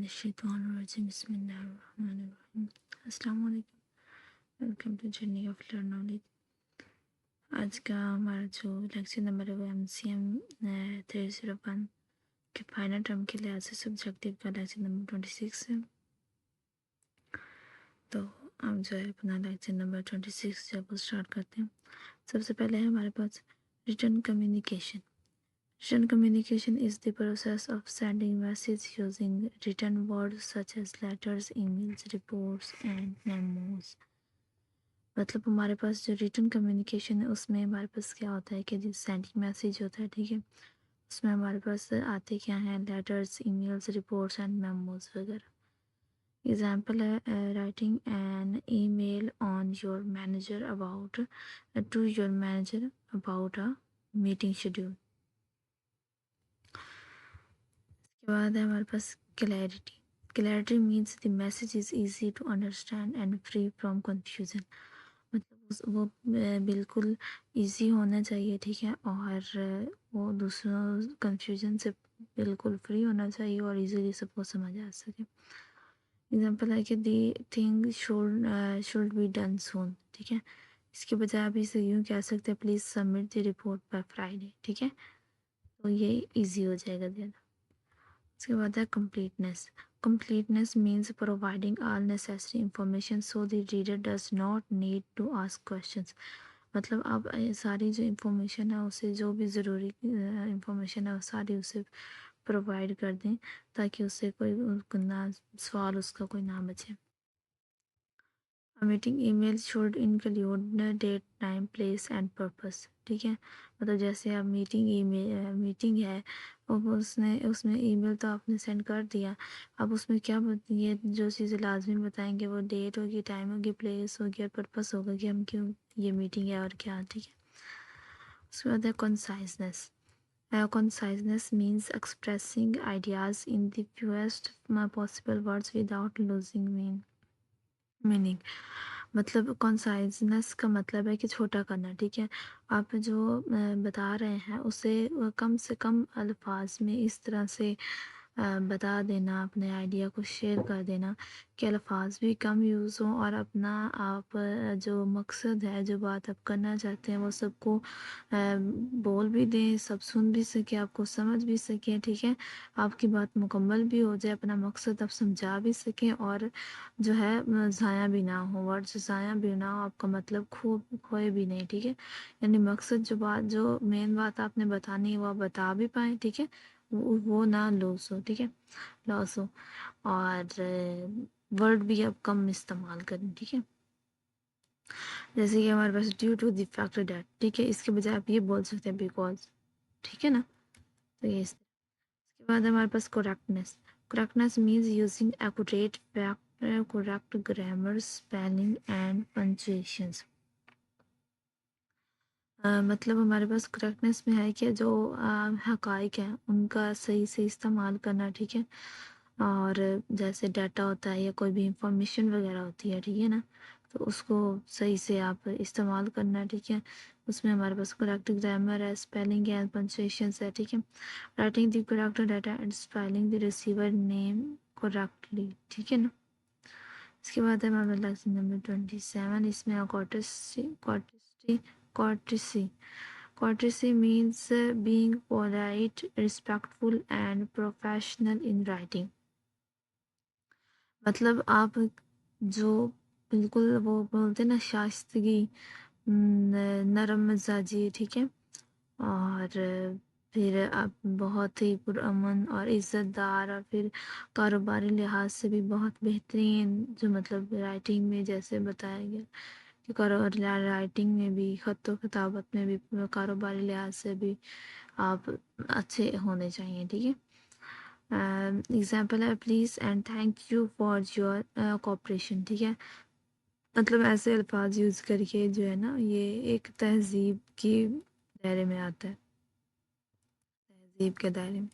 من الشیطان الرجیم بسم اللہ الرحمن الرحیم السلام علیکم welcome to journey of learn knowledge. آج کا ہمارا جو لیکچر نمبر ہے وہ MCM 301 کے فائنل ٹرم کے لحاظ سے سبجیکٹیو کا لیکچر نمبر 26 ہے. تو ہم جو ہے اپنا لیکچر نمبر 26 جو ہے وہ اسٹارٹ کرتے ہیں. سب سے پہلے ہے ہمارے پاس written communication. Written communication is the process of sending messages using written words such as letters, emails, reports, and memos. مطلب ہمارے پاس جو ریٹن کمیونیکیشن ہے اس میں ہمارے پاس کیا ہوتا ہے کہ جو سینڈنگ میسیج ہوتا ہے ٹھیک ہے اس میں ہمارے پاس آتے کیا ہیں letters emails reports and memos وغیرہ. ایگزامپل ہے writing an email on your manager about to your manager about a meeting schedule. اس کے بعد ہے ہمارے پاس clarity. Clarity means the message is easy to understand and free from confusion. مطلب وہ بالکل ایزی ہونا چاہیے ٹھیک ہے اور وہ دوسروں کنفیوژن سے بالکل فری ہونا چاہیے اور ایزیلی سب کو سمجھ آ سکے. ایگزامپل ہے کہ the thing should be done soon ٹھیک ہے. اس کے بجائے آپ اسے یوں کہہ سکتے ہیں please submit the report by Friday ٹھیک ہے. تو یہ ایزی ہو جائے گا زیادہ. اس کے بعد ہے completeness. Completeness means providing all necessary information so the reader does not need to ask questions. مطلب آپ ساری جو انفارمیشن ہے اسے جو بھی ضروری انفارمیشن ہے وہ ساری اسے پرووائڈ کر دیں تاکہ اسے کوئی نہ سوال اس کا کوئی نہ بچے. Meeting email should include date time place and purpose ٹھیک ہے. مطلب جیسے آپ میٹنگ ہے اس میں ای میل تو آپ نے سینڈ کر دیا. اب اس میں کیا یہ جو چیزیں لازمی بتائیں گے وہ ڈیٹ ہوگی ٹائم ہوگی پلیس ہوگی اور پرپس ہوگا کہ ہم کیوں یہ میٹنگ ہے اور کیا ٹھیک ہے. اس کے بعد ہے conciseness. Conciseness means expressing ideas in the fewest possible words without losing meaning. مطلب کنسائزنس کا مطلب ہے کہ چھوٹا کرنا ٹھیک ہے. آپ جو بتا رہے ہیں اسے کم سے کم الفاظ میں اس طرح سے بتا دینا اپنے آئیڈیا کو شیئر کر دینا کہ الفاظ بھی کم یوز ہوں اور اپنا آپ جو مقصد ہے جو بات آپ کرنا چاہتے ہیں وہ سب کو بول بھی دیں سب سن بھی سکیں آپ کو سمجھ بھی سکیں ٹھیک ہے. آپ کی بات مکمل بھی ہو جائے اپنا مقصد آپ سمجھا بھی سکیں اور جو ہے ضائع بھی نہ ہو ورڈز ضائع بھی نہ ہو آپ کا مطلب کھوئے بھی نہیں ٹھیک ہے. یعنی مقصد جو مین بات آپ نے بتانی ہے وہ آپ بتا بھی پائیں ٹھیک ہے وہ نہ لاس ہو اور ورڈ بھی آپ کم استعمال کریں ٹھیک ہے. جیسے کہ ہمارے پاس due to the fact that ٹھیک ہے اس کے بجائے آپ یہ بول سکتے ہیں بیکاز ٹھیک ہے نا. تو یہ اس کے بعد ہمارے پاس correctness. Correctness means using accurate fact correct grammar spelling and punctuations. مطلب ہمارے پاس کریکٹنیس میں ہے کہ جو حقائق ہیں ان کا صحیح سے استعمال کرنا ٹھیک ہے. اور جیسے ڈیٹا ہوتا ہے یا کوئی بھی انفارمیشن وغیرہ ہوتی ہے ٹھیک ہے نا تو اس کو صحیح سے آپ استعمال کرنا ٹھیک ہے. اس میں ہمارے پاس کریکٹ گرامر ہے اسپیلنگ ہے پنچویشنز ہے ٹھیک ہے. Writing the correct data and spelling the receiver name correctly ٹھیک ہے نا. اس کے بعد ہے ہمارا لیسن نمبر 27. اس میں Courtesy means being polite, respectful and professional in writing. مطلب آپ جو بالکل وہ بولتے نا شائستگی نرم مزاجی ٹھیک ہے اور پھر آپ بہت ہی پرامن اور عزت دار اور پھر کاروباری لحاظ سے بھی بہت بہترین جو مطلب رائٹنگ میں جیسے بتایا گیا کہ رائٹنگ میں بھی خط و خطابت میں بھی کاروباری لحاظ سے بھی آپ اچھے ہونے چاہیے ٹھیک ہے. ایگزامپل ہے please and thank you for your cooperation ٹھیک ہے. مطلب ایسے الفاظ یوز کر کے جو ہے نا یہ ایک تہذیب کی دائرے میں آتا ہے تہذیب کے دائرے میں.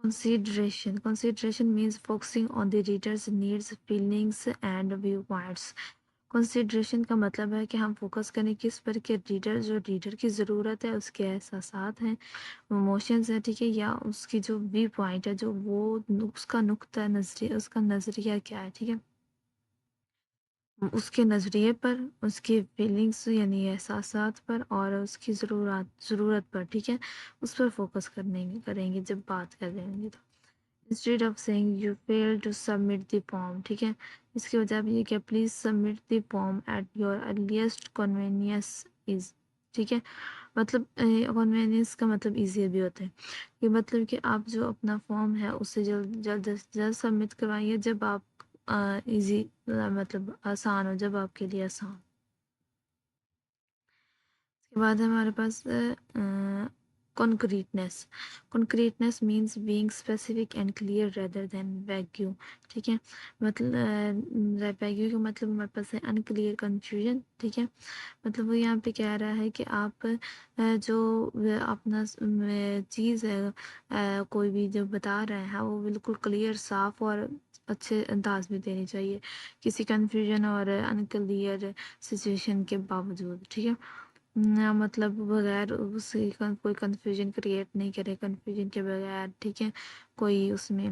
Consideration means focusing on the reader's needs, feelings and viewpoints. Consideration کا مطلب ہے کہ ہم فوکس کریں کس پر کہ ریڈر کی ضرورت ہے، اس کے احساسات ہیں، ایموشنز ہیں، ٹھیک ہے، یا اس کی جو ویو پوائنٹ ہے، جو وہ اس کا نقطہ نظریہ، اس کا نظریہ کیا ہے، ٹھیک ہے، اس کے نظریے پر، اس کی فیلنگس یعنی احساسات پر، اور اس کی ضرورت پر، ٹھیک ہے، اس پر فوکس کریں گے جب بات کر رہے ہوں گے تو instead of saying you fail to submit the form, ٹھیک ہے، اس کی وجہ بھی یہ کہ please submit the form at your earliest convenience is, ٹھیک ہے، مطلب کنوینئنس کا مطلب ایزی بھی ہوتا ہے، یہ مطلب کہ آپ جو اپنا فارم ہے اسے جلد از جلد سبمٹ کروائیے جب آپ ایزی مطلب آسان ہو، جب آپ کے لیے آسان۔ اس کے بعد ہمارے پاس concreteness means being specific and clear rather than vague, ٹھیک ہے، مطلب ویگیو کا مطلب ہمارے پاس ہے انکلیئر، کنفیوژن، ٹھیک ہے، مطلب وہ یہاں پہ کہہ رہا ہے کہ آپ جو اپنا چیز ہے کوئی بھی جو بتا رہے ہیں وہ بالکل کلیئر، صاف اور اچھے انداز میں دینی چاہیے، کسی کنفیوژن اور انکلیئر سچویشن کے باوجود، ٹھیک ہے، مطلب بغیر اس کی کوئی کنفیوژن کریٹ نہیں کرے، کنفیوژن کے بغیر، ٹھیک ہے، کوئی اس میں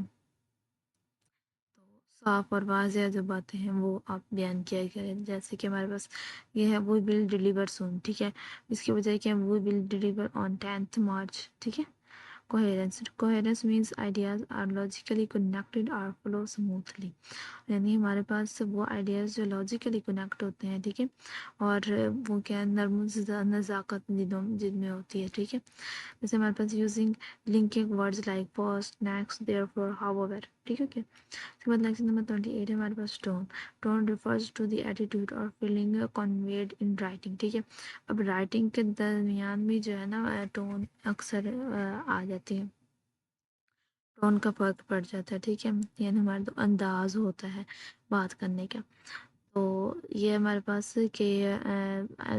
صاف اور واضح جو باتیں ہیں وہ آپ بیان کیا کریں، جیسے کہ ہمارے پاس یہ ہے وی ول ڈیلیور سون، ٹھیک ہے، اس کی وجہ کیا ہے وی will deliver on 10th March, ٹھیک ہے۔ Coherence means ideas are logically connected or flow smoothly، یعنی ہمارے پاس وہ آئیڈیاز جو لاجیکلی کنیکٹ ہوتے ہیں، ٹھیک ہے، اور وہ کیا نرم نزاکت جن میں ہوتی ہے، ٹھیک ہے، جیسے ہمارے پاس using linking words like first, next, therefore, however, ٹھیک ہے، اس کے بعد نیکسٹ نمبر 28 ہے ہمارے پاس tone refers to the attitude اور فیلنگ کنویڈ ان رائٹنگ، ٹھیک ہے، اب رائٹنگ کے درمیان بھی جو ہے نا ٹون اکثر آ جاتی ہے، ٹون کا فرق پڑ جاتا ہے، ٹھیک ہے، یعنی ہمارا جو انداز ہوتا ہے بات کرنے کا، تو یہ ہمارے پاس کہ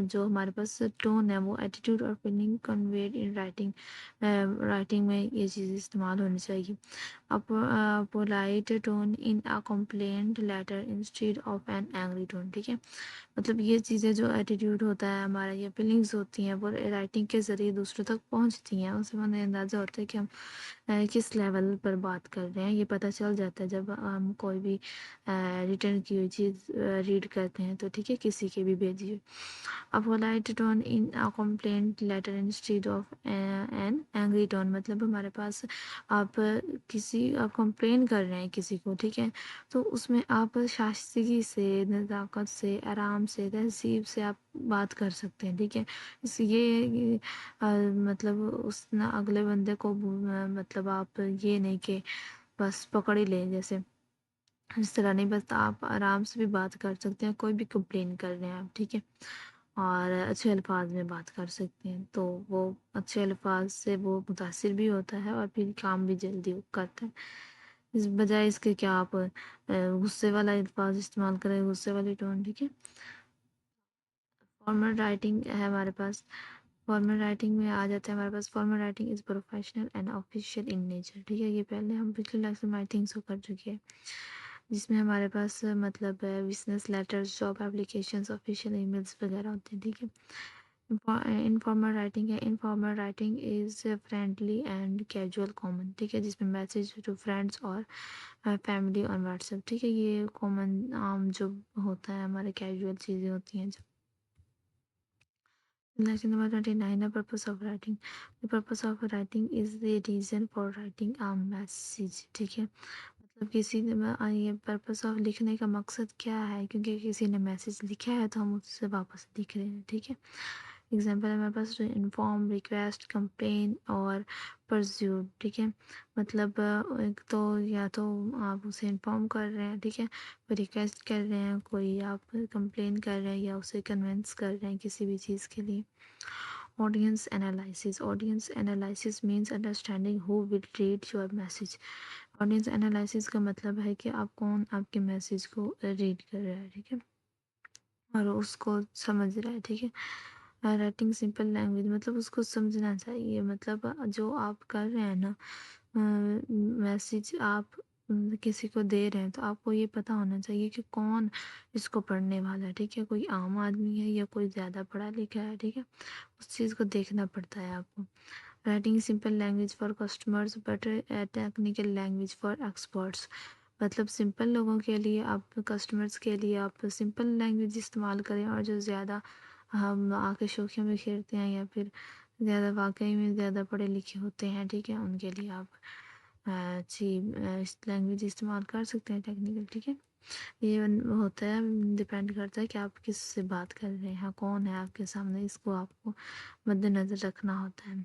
جو ہمارے پاس ٹون ہے وہ ایٹیٹیوڈ اور فیلنگ کنویڈ ان رائٹنگ میں یہ چیز استعمال ہونی چاہیے۔ Polite tone in a complaint letter instead of an angry tone, ٹھیک ہے، مطلب یہ چیزیں جو ایٹیٹیوڈ ہوتا ہے ہمارا، یہ فیلنگز ہوتی ہیں وہ رائٹنگ کے ذریعے دوسروں تک پہنچتی ہیں، اس سے ہمیں اندازہ ہوتا ہے کہ ہم کس لیول پر بات کر رہے ہیں، یہ پتہ چل جاتا ہے جب ہم کوئی بھی ریٹرن کی ہوئی چیز ریڈ کرتے ہیں تو، ٹھیک ہے، کسی کے بھی بھیجیے۔ A polite tone in a complaint letter instead of an angry tone، مطلب ہمارے پاس آپ آپ کمپلین کر رہے ہیں کسی کو، ٹھیک ہے، تو اس میں آپ شائستگی سے، نزاکت سے، آرام سے، تہذیب سے آپ بات کر سکتے ہیں، ٹھیک ہے، یہ مطلب اس اگلے بندے کو مطلب آپ یہ نہیں کہ بس پکڑ ہی لیں، جیسے اس طرح نہیں، بس آپ آرام سے بھی بات کر سکتے ہیں، کوئی بھی کمپلین کر رہے ہیں آپ، ٹھیک ہے، اور اچھے الفاظ میں بات کر سکتے ہیں، تو وہ اچھے الفاظ سے وہ متاثر بھی ہوتا ہے اور پھر کام بھی جلدی کرتا ہے، اس بجائے اس کے کیا آپ غصے والا الفاظ استعمال کریں، غصے والی ٹون، ٹھیک ہے۔ فارمل رائٹنگ ہے ہمارے پاس، فارمل رائٹنگ میں آ جاتا ہے ہمارے پاس formal writing is professional and official in nature, ٹھیک ہے، یہ پہلے ہم پچھلے لیکچر میں آئی تھنک سو کر چکے ہیں، جس میں ہمارے پاس مطلب business letters, job applications, official emails وغیرہ ہوتے ہیں، ٹھیک ہے۔ انفارمل رائٹنگ ہے، informal writing is friendly and casual common, ٹھیک ہے، جس میں میسج ٹو فرینڈس اور فیملی اور واٹس ایپ، ٹھیک ہے، یہ کامن عام جو ہوتا ہے ہمارے کیجول چیزیں ہوتی ہیں جو۔ Lesson number 29 ہے purpose of writing. The purpose of writing is the reason for writing a message، ٹھیک ہے، مطلب کسی نے یہ پرپس آف لکھنے کا مقصد کیا ہے، کیونکہ کسی نے میسج لکھا ہے تو ہم اس سے واپس لکھ رہے ہیں، ٹھیک ہے، اگزامپل ہمارے پاس انفارم، ریکویسٹ، کمپلین اور پرزیوم، ٹھیک ہے، مطلب ایک تو یا تو آپ اسے انفارم کر رہے ہیں، ٹھیک ہے، کوئی ریکویسٹ کر رہے ہیں، کوئی آپ کمپلین کر رہے ہیں یا اسے کنونس کر رہے ہیں کسی بھی چیز کے لیے۔ Audience analysis means understanding who will read your message, audience analysis کا مطلب ہے کہ آپ کون آپ کے میسج کو ریڈ کر رہا ہے، ٹھیک ہے، اور اس کو سمجھ رہا ہے، ٹھیک ہے۔ رائٹنگ سمپل لینگویج، مطلب اس کو سمجھنا چاہیے، مطلب جو آپ کر رہے ہیں نا میسج، آپ کسی کو دے رہے ہیں تو آپ کو یہ پتہ ہونا چاہیے کہ کون اس کو پڑھنے والا ہے، ٹھیک ہے، کوئی عام آدمی ہے یا کوئی زیادہ پڑھا لکھا ہے، ٹھیک ہے، اس چیز کو دیکھنا پڑتا ہے آپ کو۔ Writing simple language for customers but technical language for experts, مطلب سمپل لوگوں کے لیے، آپ کسٹمرز کے لیے آپ سمپل لینگویج استعمال کریں، اور جو زیادہ ہم آ کے شوخیوں میں کھیلتے ہیں یا پھر زیادہ واقعی میں زیادہ پڑھے لکھے ہوتے ہیں، ٹھیک ہے، ان کے لیے آپ اچھی لینگویج استعمال کر سکتے ہیں ٹیکنیکل، ٹھیک ہے۔ یہ ہوتا ہے، ڈپینڈ کرتا ہے کہ آپ کس سے بات کر رہے ہیں، کون ہے آپ کے سامنے، اس کو آپ کو مد نظر رکھنا ہوتا ہے۔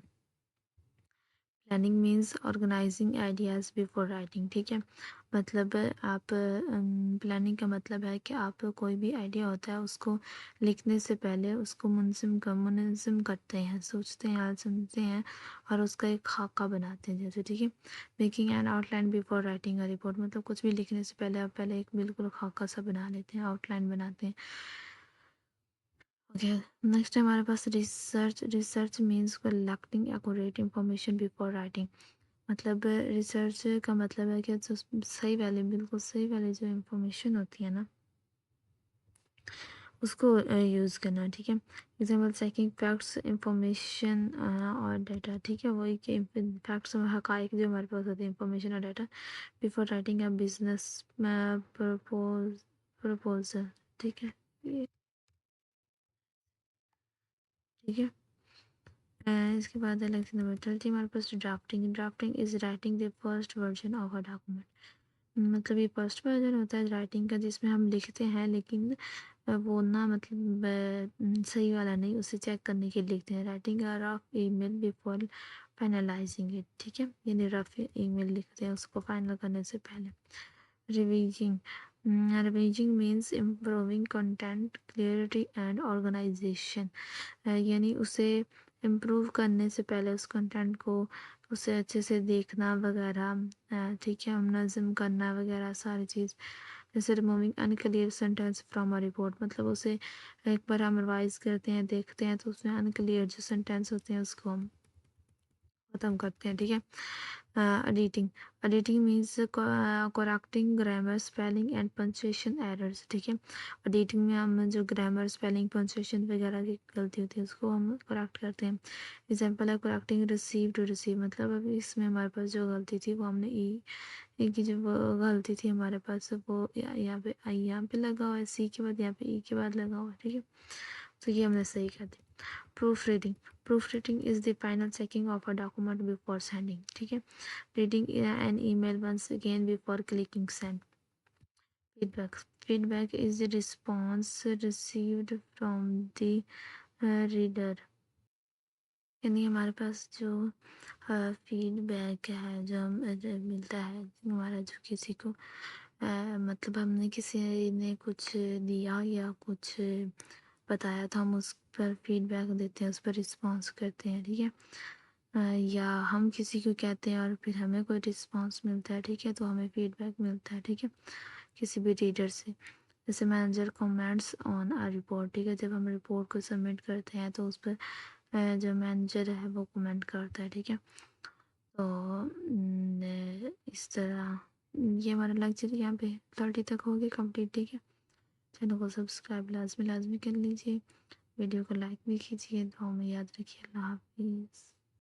Planning means organising ideas before writing, ٹھیک ہے، مطلب آپ پلاننگ کا مطلب ہے کہ آپ کوئی بھی آئیڈیا ہوتا ہے اس کو لکھنے سے پہلے اس کو منظم کرتے ہیں، سوچتے ہیں، سمجھتے ہیں، اور اس کا ایک خاکہ بناتے ہیں جیسے، ٹھیک ہے۔ Making an out line before writing a report, مطلب کچھ بھی لکھنے سے پہلے آپ پہلے ایک بالکل خاکہ سا بنا لیتے ہیں، آؤٹ لائن بناتے ہیں۔ اوکے، نیکسٹ ہے ہمارے پاس research. Research means collecting accurate information before writing, مطلب ریسرچ کا مطلب ہے کہ جو صحیح والی، بالکل صحیح والی جو انفارمیشن ہوتی ہے نا اس کو یوز کرنا، ٹھیک ہے۔ ایگزامپل چیکنگ فیکٹس انفارمیشن اور ڈیٹا، ٹھیک ہے، وہی کہ فیکٹس اور حقائق جو ہمارے پاس ہوتے ہیں، انفارمیشن اور data before writing a business proposal, ٹھیک ہے، ٹھیک ہے۔ اس کے بعد لیکچر نمبر 30 ہمارے پاس drafting. Drafting is writing the first version of a document, مطلب یہ فرسٹ ورژن ہوتا ہے رائٹنگ کا جس میں ہم لکھتے ہیں، لیکن وہ نہ مطلب صحیح والا نہیں، اسے چیک کرنے کے لیے لکھتے ہیں۔ Writing a rough email before finalising it, ٹھیک ہے، یعنی رف ای میل لکھتے ہیں اس کو فائنل کرنے سے پہلے۔ Revising. Revising means improving content clarity and organisation, یعنی اسے امپروو کرنے سے پہلے اس کنٹینٹ کو اسے اچھے سے دیکھنا وغیرہ، ٹھیک ہے، منظم کرنا وغیرہ ساری چیز۔ جیسے removing unclear sentence from a report, مطلب اسے ایک بار ہم ریوائز کرتے ہیں، دیکھتے ہیں تو اس میں انکلیئر جو سینٹینس ہوتے ہیں اس کو ہم ختم کرتے ہیں، ٹھیک ہے۔ Editing. Editing means correcting grammar, spelling and punctuation errors, ٹھیک ہے۔ ایڈیٹنگ میں ہم جو گرامر، اسپیلنگ، پنچویشن وغیرہ کی غلطی ہوتی ہے اس کو ہم کریکٹ کرتے ہیں۔ ایگزامپل ہے کریکٹنگ ریسیو ٹو ریسیو، مطلب ابھی اس میں ہمارے پاس جو غلطی تھی وہ ہم نے ای کی جو غلطی تھی ہمارے پاس وہ یہاں پہ آئی یہاں پہ لگا ہوا ہے، سی کے بعد یہاں پہ ای کے بعد لگا ہوا ہے، ٹھیک ہے، تو یہ ہم نے صحیح کر دی۔ Proofreading. Proofreading is the final checking of a document before sending, ٹھیک ہے۔ Reading an email once again before clicking send. Feedback. Feedback is the response received from the reader, یعنی ہمارے پاس جو feed back ہے جو ملتا ہے ہمارا، جو کسی کو مطلب ہم نے کسی نے کچھ دیا یا کچھ بتایا تو ہم اس پر فیڈ بیک دیتے ہیں، اس پر رسپانس کرتے ہیں، ٹھیک ہے، یا ہم کسی کو کہتے ہیں اور پھر ہمیں کوئی رسپانس ملتا ہے، ٹھیک ہے، تو ہمیں فیڈ بیک ملتا ہے، ٹھیک ہے، کسی بھی ریڈر سے۔ جیسے مینیجر کمنٹس آن اے رپورٹ، ٹھیک ہے، جب ہم رپورٹ کو سبمٹ کرتے ہیں تو اس پر جو مینیجر ہے وہ کمنٹ کرتا ہے، ٹھیک ہے، تو اس طرح یہ ہمارا لیکچر یہاں پہ 30 تک ہوگی کمپلیٹ، ٹھیک ہے۔ چینل کو سبسکرائب لازمی کر لیجیے، ویڈیو کو لائک بھی کیجیے، دعاؤں میں یاد رکھیے۔ اللہ حافظ۔